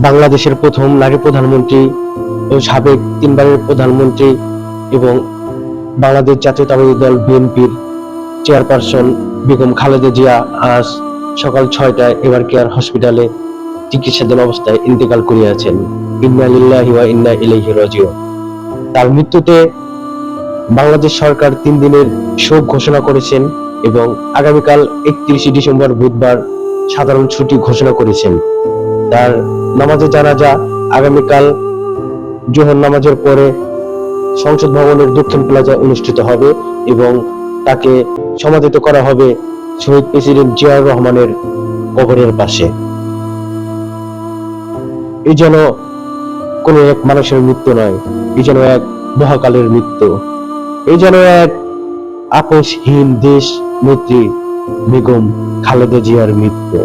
বাংলাদেশের প্রথম নারী প্রধানমন্ত্রী ও সাবেক তিনবারের প্রধানমন্ত্রী এবং বাংলাদেশ জাতীয়তাবাদী দল বিএনপির চেয়ারপারসন বেগম খালেদা জিয়া আজ সকাল 6টায় এভার কেয়ার হসপিটালে চিকিৎসাধীন অবস্থায় ইন্তেকাল করিয়াছেন। ইন্না লিল্লাহি ওয়া ইন্না ইলাইহি রাজিউন। তার মৃত্যুতে বাংলাদেশ সরকার 3 দিনের শোক ঘোষণা করেছেন এবং আগামীকাল 31 ডিসেম্বর বুধবার সাধারণ ছুটি ঘোষণা করেছেন। তার নামাজে জানাজা আগামীকাল জোহর নামাজের পরে সংসদ ভবনের দক্ষিণ প্লাজায় অনুষ্ঠিত হবে এবং তাকে সমাধিত করা হবে শহীদ প্রেসিডেন্ট জিয়াউর রহমানের কবরের পাশে। এই যেন কোন এক মানুষের মৃত্যু নয়, এই যেন এক মহাকালের মৃত্যু, এই যেন এক আপোষহীন দেশ নেত্রী বেগম খালেদা জিয়ার মৃত্যু।